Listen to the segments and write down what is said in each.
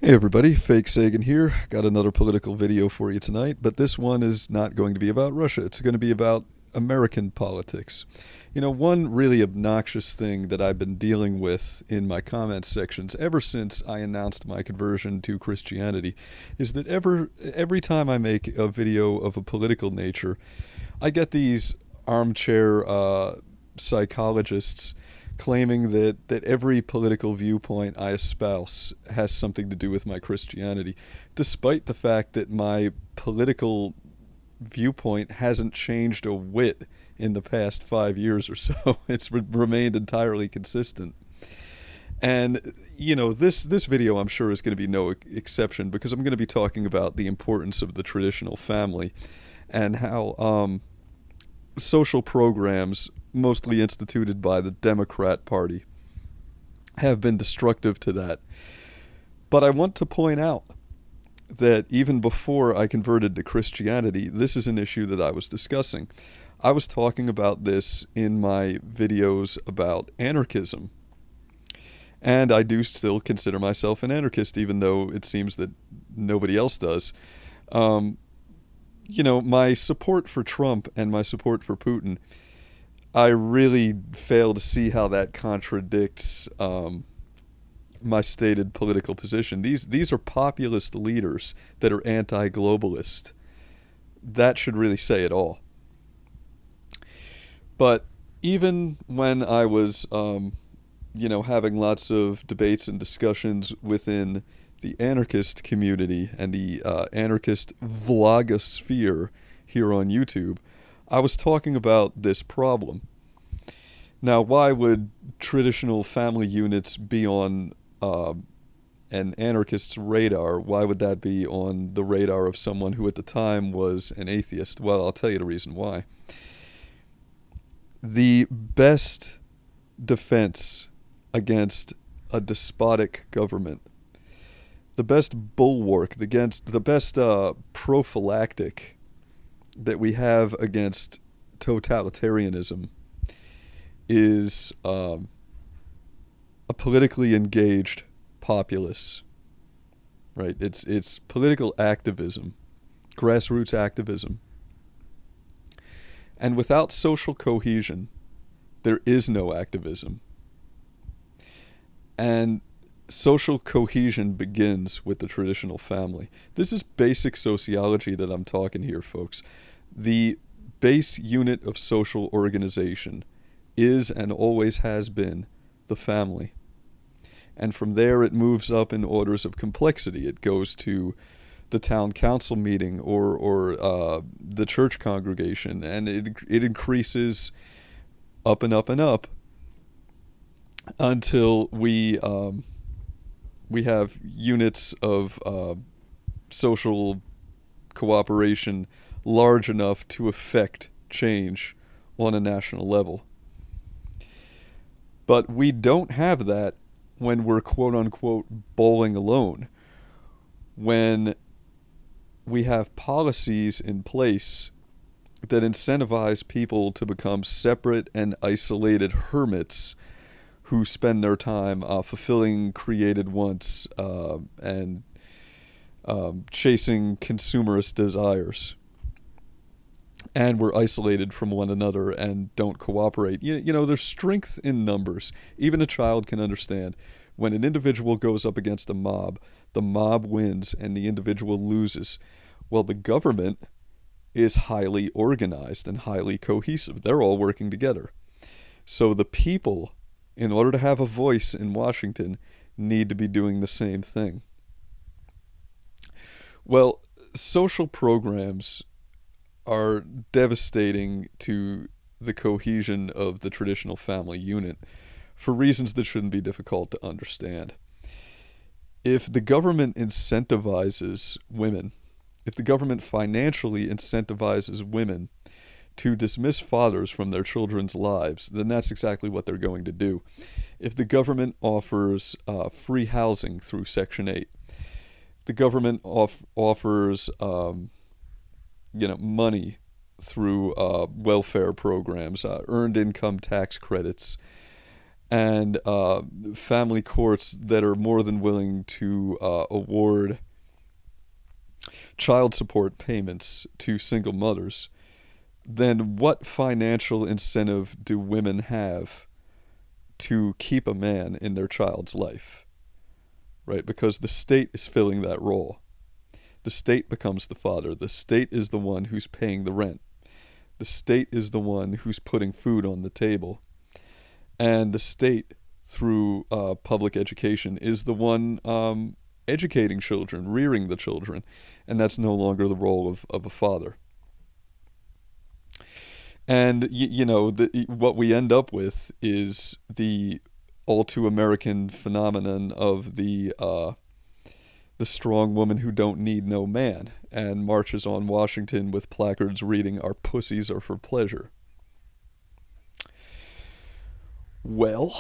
Hey everybody, Fakesagan here. Got another political video for you tonight, but this one is not going to be about Russia. It's going to be about American politics. One really obnoxious thing that I've been dealing with in my comment sections ever since I announced my conversion to Christianity is that every time I make a video of a political nature, I get these armchair psychologists claiming that every political viewpoint I espouse has something to do with my Christianity, despite the fact that my political viewpoint hasn't changed a whit in the past 5 years or so. It's remained entirely consistent. And this video I'm sure is going to be no exception because I'm going to be talking about the importance of the traditional family and how social programs, mostly instituted by the Democrat Party, have been destructive to that. But I want to point out that even before I converted to Christianity, this is an issue that I was discussing. I was talking about this in my videos about anarchism. And I do still consider myself an anarchist, even though it seems that nobody else does. My support for Trump and my support for Putin, I really fail to see how that contradicts my stated political position. These are populist leaders that are anti-globalist. That should really say it all. But even when I was, having lots of debates and discussions within the anarchist community and the anarchist vlogosphere here on YouTube, I was talking about this problem. Now, why would traditional family units be on an anarchist's radar? Why would that be on the radar of someone who at the time was an atheist? Well, I'll tell you the reason why. The best defense against a despotic government, the best bulwark against, the best prophylactic that we have against totalitarianism is a politically engaged populace, right? It's political activism, grassroots activism. And without social cohesion, there is no activism. And social cohesion begins with the traditional family. This is basic sociology that I'm talking here, folks. The base unit of social organization is and always has been the family. And from there it moves up in orders of complexity. It goes to the town council meeting or the church congregation, and it increases up and up and up until we have units of social cooperation large enough to affect change on a national level. But we don't have that when we're quote-unquote bowling alone. When we have policies in place that incentivize people to become separate and isolated hermits who spend their time fulfilling created wants and chasing consumerist desires. And we're isolated from one another and don't cooperate. There's strength in numbers. Even a child can understand. When an individual goes up against a mob, the mob wins and the individual loses. Well, the government is highly organized and highly cohesive. They're all working together. So the people, in order to have a voice in Washington, need to be doing the same thing. Well, social programs are devastating to the cohesion of the traditional family unit for reasons that shouldn't be difficult to understand. If the government incentivizes women, if the government financially incentivizes women to dismiss fathers from their children's lives, then that's exactly what they're going to do. If the government offers free housing through Section 8, the government offers money through welfare programs, earned income tax credits, and family courts that are more than willing to award child support payments to single mothers, then what financial incentive do women have to keep a man in their child's life? Right? Because the state is filling that role. The state becomes the father. The state is the one who's paying the rent. The state is the one who's putting food on the table. And the state, through public education, is the one educating children, rearing the children. And that's no longer the role of a father. And, what we end up with is the all too American phenomenon of the strong woman who don't need no man, and marches on Washington with placards reading, "Our pussies are for pleasure." Well,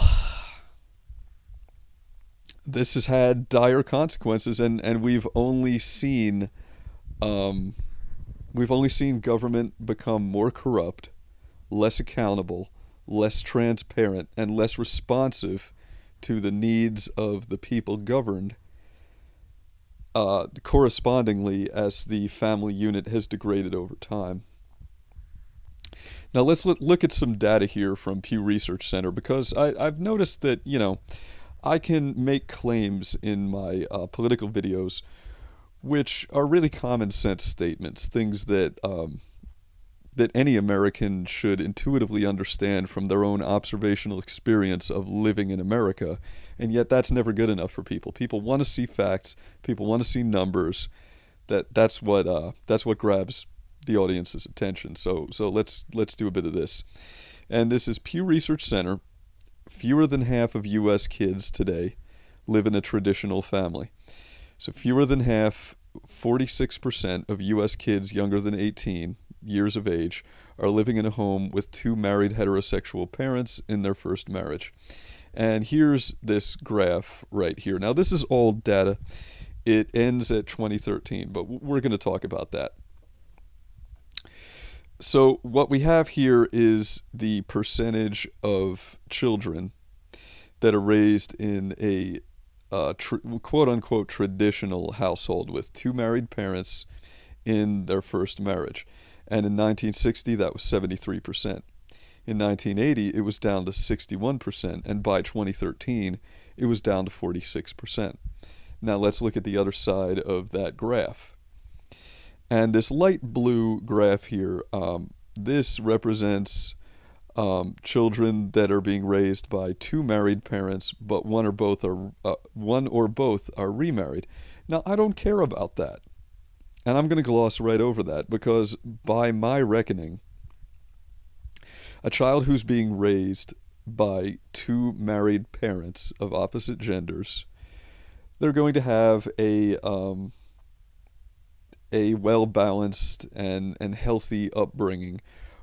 this has had dire consequences, and we've only seen government become more corrupt, less accountable, less transparent, and less responsive to the needs of the people governed, correspondingly as the family unit has degraded over time. Now let's look at some data here from Pew Research Center, because I've noticed that, I can make claims in my political videos which are really common sense statements, things that any American should intuitively understand from their own observational experience of living in America, and yet that's never good enough for people. People want to see facts. People want to see numbers. That's what grabs the audience's attention. So let's do a bit of this. And this is Pew Research Center. Fewer than half of U.S. kids today live in a traditional family. So fewer than half, 46% of U.S. kids younger than 18 years of age are living in a home with two married heterosexual parents in their first marriage. And here's this graph right here. Now, this is old data. It ends at 2013, but we're going to talk about that. So what we have here is the percentage of children that are raised in a quote-unquote traditional household with two married parents in their first marriage. And in 1960, that was 73%. In 1980, it was down to 61%, and by 2013, it was down to 46%. Now let's look at the other side of that graph. And this light blue graph here, this represents children that are being raised by two married parents, but one or both are remarried. Now, I don't care about that. And I'm going to gloss right over that, because by my reckoning, a child who's being raised by two married parents of opposite genders, they're going to have a well-balanced and healthy upbringing,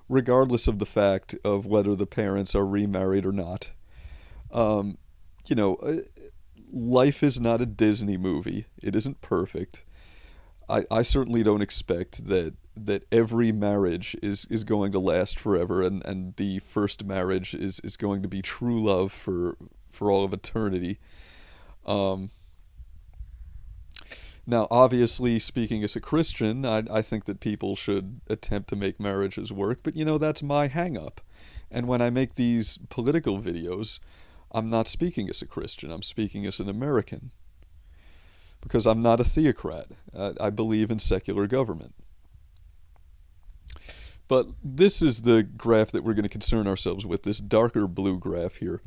regardless of the fact of whether the parents are remarried or not. Life is not a Disney movie. It isn't perfect. I certainly don't expect that every marriage is going to last forever, and the first marriage is going to be true love for all of eternity. Now, obviously, speaking as a Christian, I think that people should attempt to make marriages work, but that's my hang-up. And when I make these political videos, I'm not speaking as a Christian, I'm speaking as an American. Because I'm not a theocrat. I believe in secular government. But this is the graph that we're going to concern ourselves with, this darker blue graph here,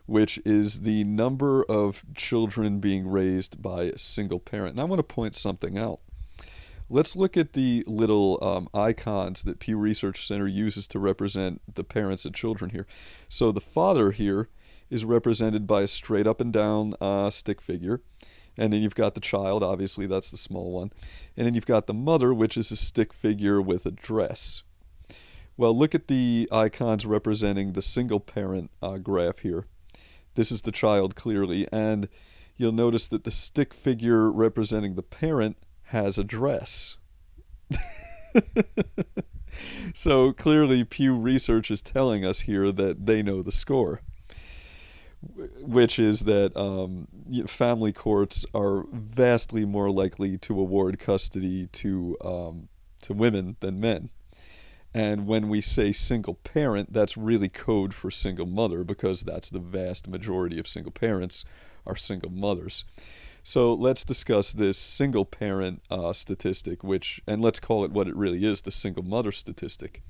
which is the number of children being raised by a single parent. And I want to point something out. Let's look at the little icons that Pew Research Center uses to represent the parents and children here. So the father here is represented by a straight up and down stick figure. And then you've got the child, obviously that's the small one. And then you've got the mother, which is a stick figure with a dress. Well, look at the icons representing the single parent graph here. This is the child clearly, and you'll notice that the stick figure representing the parent has a dress. So clearly Pew Research is telling us here that they know the score. which is that family courts are vastly more likely to award custody to women than men. And when we say single parent, that's really code for single mother, because that's the vast majority of single parents are single mothers. So let's discuss this single parent statistic, and let's call it what it really is, the single mother statistic.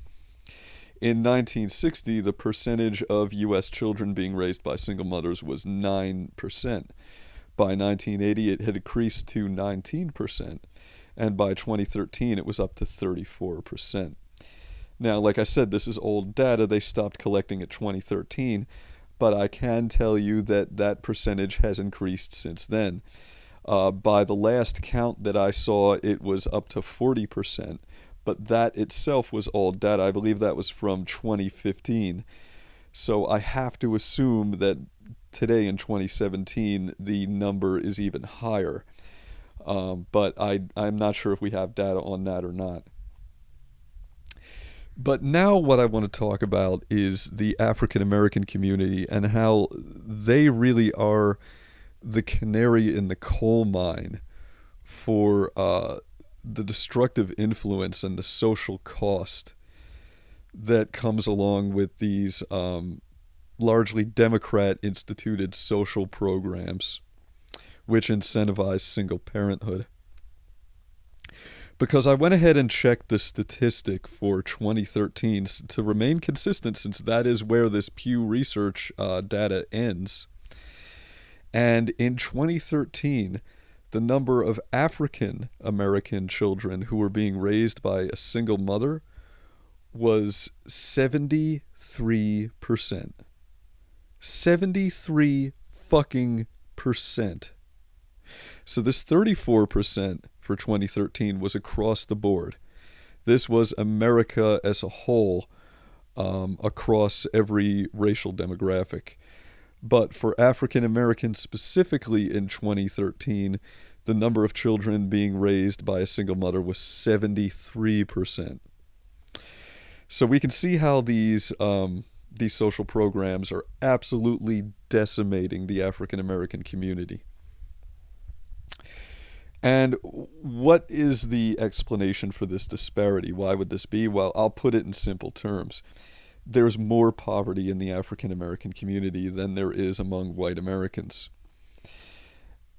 In 1960, the percentage of U.S. children being raised by single mothers was 9%. By 1980, it had increased to 19%, and by 2013, it was up to 34%. Now, like I said, this is old data. They stopped collecting at 2013, but I can tell you that that percentage has increased since then. By the last count that I saw, it was up to 40%, but that itself was old data. I believe that was from 2015. So I have to assume that today in 2017, the number is even higher. But I'm not sure if we have data on that or not. But now what I want to talk about is the African American community and how they really are the canary in the coal mine for the destructive influence and the social cost that comes along with these largely Democrat-instituted social programs which incentivize single parenthood. Because I went ahead and checked the statistic for 2013 to remain consistent, since that is where this Pew Research data ends. And in 2013, the number of African American children who were being raised by a single mother was 73%. 73 fucking percent. So this 34% for 2013 was across the board. This was America as a whole, across every racial demographic. But for African Americans specifically in 2013, the number of children being raised by a single mother was 73%. So we can see how these social programs are absolutely decimating the African American community. And what is the explanation for this disparity? Why would this be? Well, I'll put it in simple terms. There's more poverty in the African American community than there is among white Americans.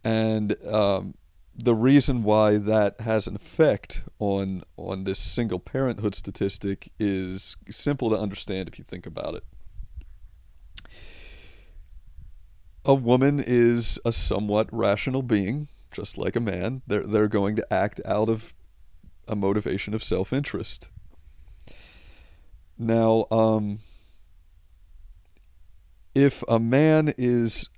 And the reason why that has an effect on this single parenthood statistic is simple to understand if you think about it. A woman is a somewhat rational being, just like a man. They're going to act out of a motivation of self-interest. Now, if a man is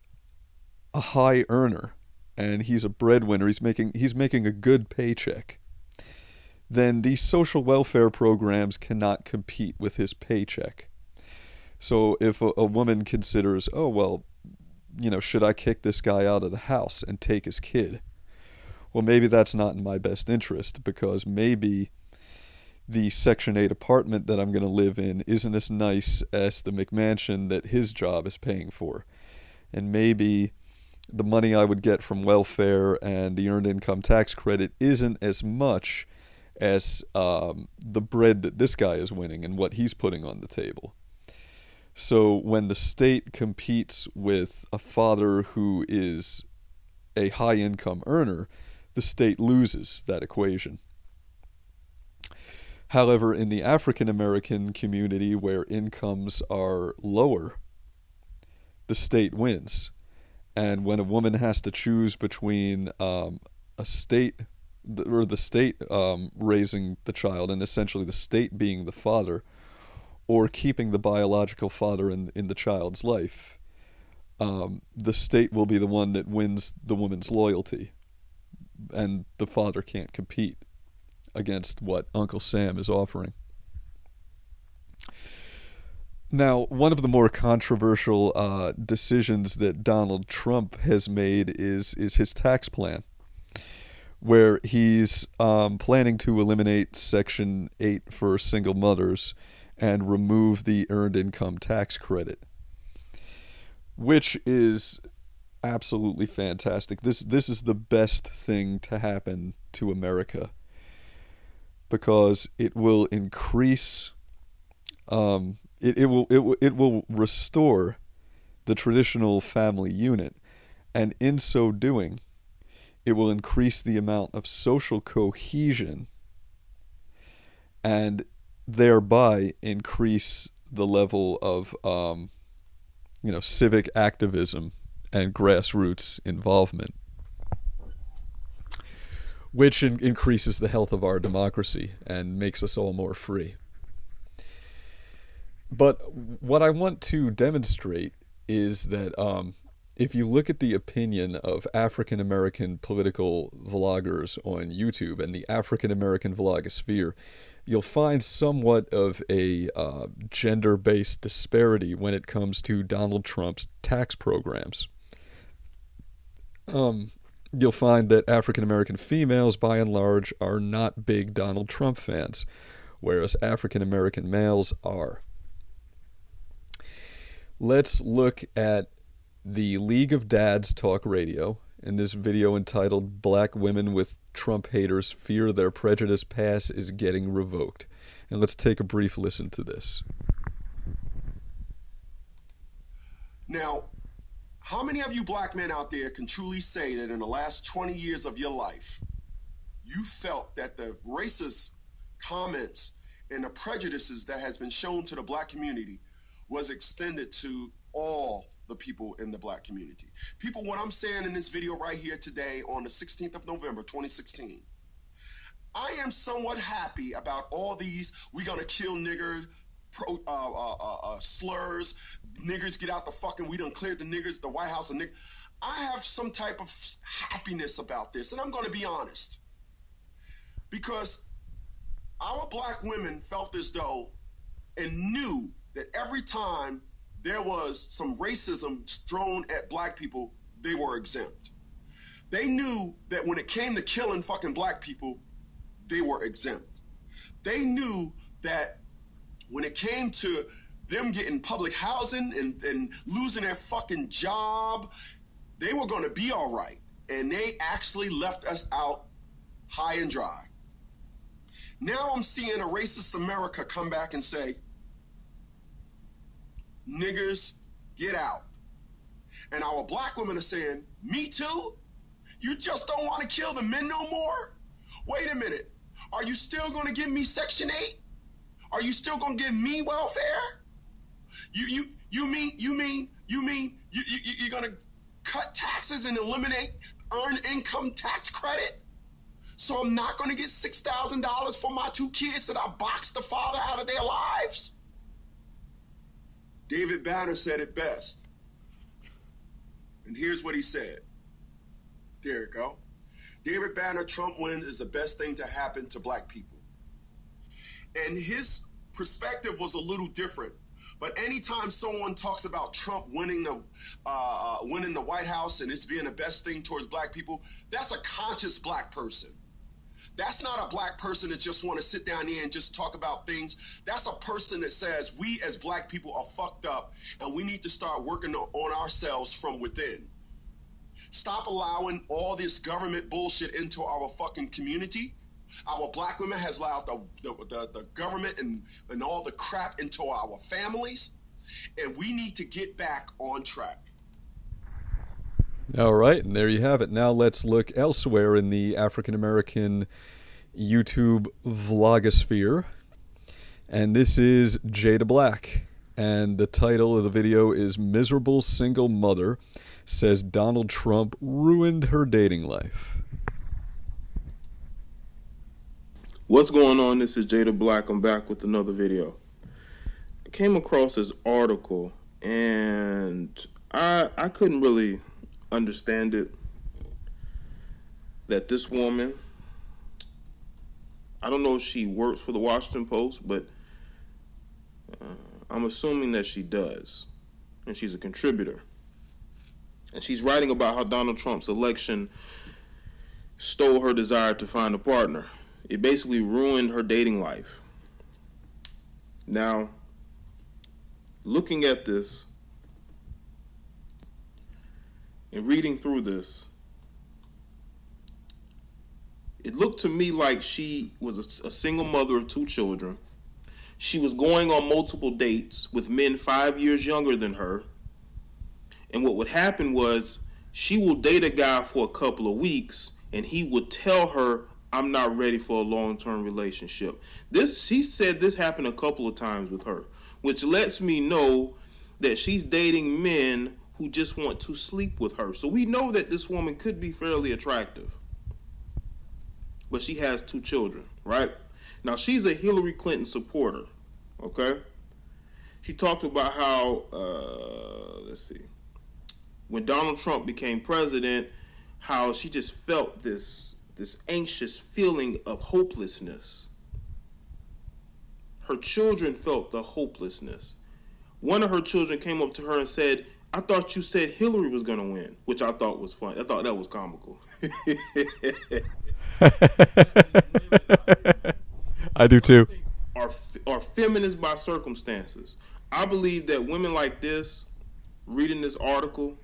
a high earner and he's a breadwinner, he's making a good paycheck, then these social welfare programs cannot compete with his paycheck. So if a woman considers, oh, well, should I kick this guy out of the house and take his kid? Well, maybe that's not in my best interest, because maybe the Section 8 apartment that I'm going to live in isn't as nice as the McMansion that his job is paying for. And maybe the money I would get from welfare and the earned income tax credit isn't as much as the bread that this guy is winning and what he's putting on the table. So when the state competes with a father who is a high-income earner, the state loses that equation. However, in the African American community, where incomes are lower, the state wins. And when a woman has to choose between the state raising the child, and essentially the state being the father, or keeping the biological father in the child's life, the state will be the one that wins the woman's loyalty, and the father can't compete against what Uncle Sam is offering. Now, one of the more controversial decisions that Donald Trump has made is his tax plan, where he's planning to eliminate Section 8 for single mothers and remove the earned income tax credit. which is absolutely fantastic. This is the best thing to happen to America because it will increase it will restore the traditional family unit, and in so doing it will increase the amount of social cohesion and thereby increase the level of civic activism and grassroots involvement, which increases the health of our democracy and makes us all more free. But what I want to demonstrate is that if you look at the opinion of African American political vloggers on YouTube and the African American vlogosphere, you'll find somewhat of a gender-based disparity when it comes to Donald Trump's tax programs. You'll find that African American females, by and large, are not big Donald Trump fans, whereas African American males are. Let's look at the League of Dads Talk Radio in this video entitled "Black Women with Trump Haters Fear Their Prejudice Pass is Getting Revoked." And let's take a brief listen to this. Now, how many of you black men out there can truly say that in the last 20 years of your life, you felt that the racist comments and the prejudices that has been shown to the black community was extended to all the people in the black community? People, what I'm saying in this video right here today on the 16th of November, 2016, I am somewhat happy about all these "we gonna kill niggers" slurs. Niggers get out the fucking, we done cleared the niggers, the White House and niggers. I have some type of happiness about this, and I'm going to be honest, because our black women felt as though and knew that every time there was some racism thrown at black people, they were exempt. They knew that when it came to killing fucking black people, they were exempt. They knew that when it came to them getting public housing and losing their fucking job, they were going to be all right. And they actually left us out high and dry. Now I'm seeing a racist America come back and say, niggers, get out. And our black women are saying, me too? You just don't want to kill the men no more? Wait a minute. Are you still going to give me Section 8? Are you still going to give me welfare? You mean you're going to cut taxes and eliminate earned income tax credit? So I'm not going to get $6,000 for my 2 kids that I boxed the father out of their lives? David Banner said it best. And here's what he said. There you go. David Banner, Trump wins is the best thing to happen to black people. And his perspective was a little different. But anytime someone talks about Trump winning the White House and it's being the best thing towards black people, that's a conscious black person. That's not a black person that just want to sit down here and just talk about things. That's a person that says we as black people are fucked up and we need to start working on ourselves from within. Stop allowing all this government bullshit into our fucking community. Our black women has allowed the government and all the crap into our families, and we need to get back on track. All right, and there you have it. Now let's look elsewhere in the African American YouTube vlogosphere. And this is Jada Black. And the title of the video is "Miserable Single Mother Says Donald Trump Ruined Her Dating Life." What's going on? This is Jada Black. I'm back with another video. I came across this article and I couldn't really understand it. That this woman, I don't know if she works for the Washington Post, but I'm assuming that she does. And she's a contributor. And she's writing about how Donald Trump's election stole her desire to find a partner. It basically ruined her dating life. Now, looking at this, And reading through this, it looked to me like she was a single mother of 2 children. She was going on multiple dates with men 5 years younger than her. And what would happen was she will date a guy for a couple of weeks and he would tell her, I'm not ready for a long-term relationship. She said this happened a couple of times with her, which lets me know that she's dating men who just want to sleep with her. So we know that this woman could be fairly attractive. But she has 2 children, right? Now, she's a Hillary Clinton supporter, okay? She talked about how, when Donald Trump became president, how she just felt this anxious feeling of hopelessness. Her children felt the hopelessness. One of her children came up to her and said, I thought you said Hillary was going to win, which I thought was fun. I thought that was comical. I do too. Are feminists by circumstances. I believe that women like this, reading this article,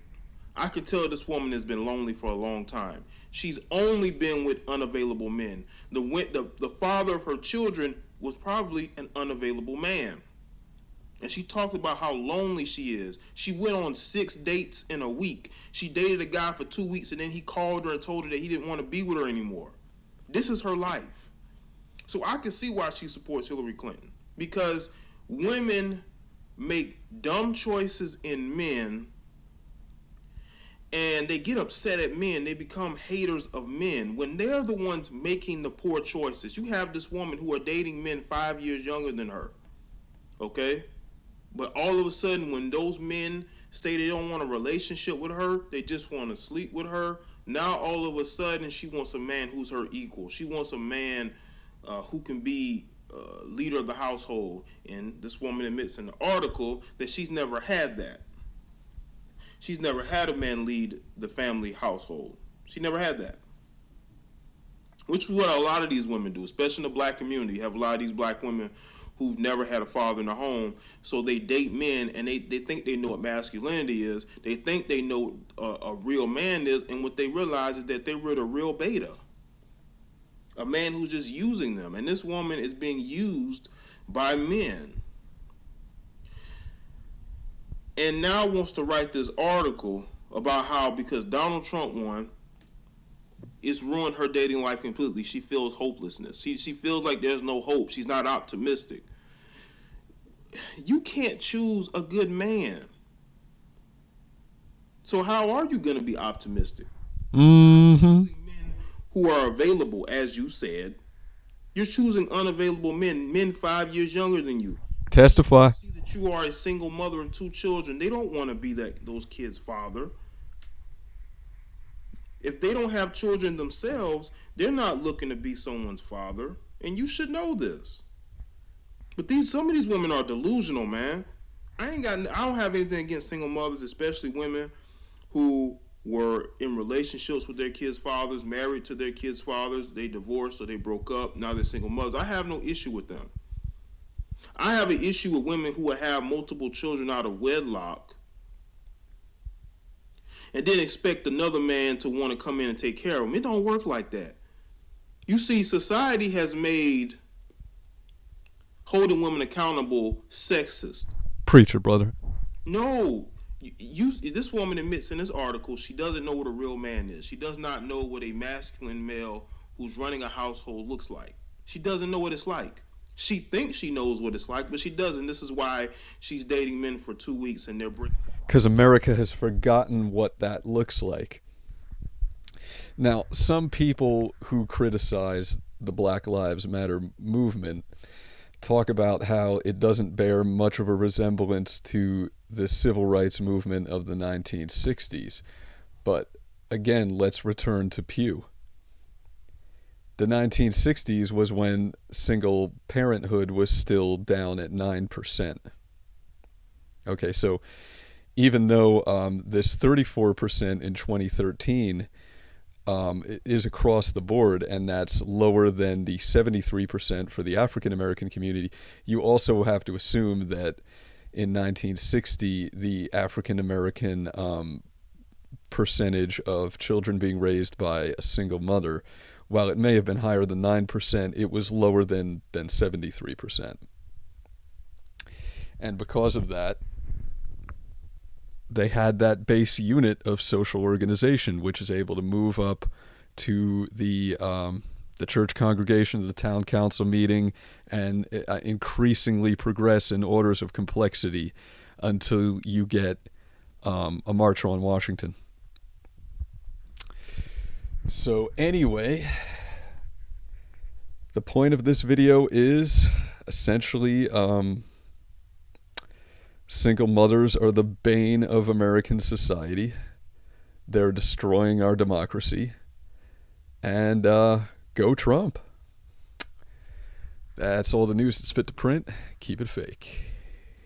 I could tell this woman has been lonely for a long time. She's only been with unavailable men. The father of her children was probably an unavailable man. And she talked about how lonely she is. She went on 6 dates in a week. She dated a guy for 2 weeks and then he called her and told her that he didn't want to be with her anymore. This is her life. So I can see why she supports Hillary Clinton. Because women make dumb choices in men and they get upset at men. They become haters of men when they're the ones making the poor choices. You have this woman who are dating men 5 years younger than her. Okay? But all of a sudden, when those men say they don't want a relationship with her, they just want to sleep with her, now all of a sudden she wants a man who's her equal. She wants a man who can be leader of the household. And this woman admits in the article that she's never had that. She's never had a man lead the family household. She never had that. Which is what a lot of these women do, especially in the black community. You have a lot of these black women who've never had a father in the home, so they date men and they think they know what masculinity is. They think they know a real man is, and what they realize is that they were the real beta. A man who's just using them. And this woman is being used by men. And now wants to write this article about how because Donald Trump won, it's ruined her dating life completely. She feels hopelessness. She feels like there's no hope. She's not optimistic. You can't choose a good man. So how are you going to be optimistic? Mm-hmm. Men who are available, as you said. You're choosing unavailable men 5 years younger than you. Testify. See that you are a single mother of 2 children. They don't want to be those kids' father. If they don't have children themselves, they're not looking to be someone's father, and you should know this. But some of these women are delusional, man. I don't have anything against single mothers, especially women who were in relationships with their kids' fathers, married to their kids' fathers, they divorced or they broke up, now they're single mothers. I have no issue with them. I have an issue with women who have multiple children out of wedlock and then expect another man to want to come in and take care of them. It don't work like that. You see, society has made holding women accountable sexist. Preacher, brother. No. This woman admits in this article she doesn't know what a real man is. She does not know what a masculine male who's running a household looks like. She doesn't know what it's like. She thinks she knows what it's like, but she doesn't. This is why she's dating men for 2 weeks and they're because America has forgotten what that looks like. Now, some people who criticize the Black Lives Matter movement talk about how it doesn't bear much of a resemblance to the civil rights movement of the 1960s. But again, let's return to Pew. The 1960s was when single parenthood was still down at 9%. Okay, so even though this 34% in 2013 is across the board, and that's lower than the 73% for the African American community, you also have to assume that in 1960 the African American percentage of children being raised by a single mother, while it may have been higher than 9%, it was lower than 73%. And because of that, they had that base unit of social organization, which is able to move up to the church congregation, the town council meeting, and increasingly progress in orders of complexity until you get a march on Washington. So anyway, the point of this video is essentially single mothers are the bane of American society. They're destroying our democracy. And go Trump. That's all the news that's fit to print. Keep it fake.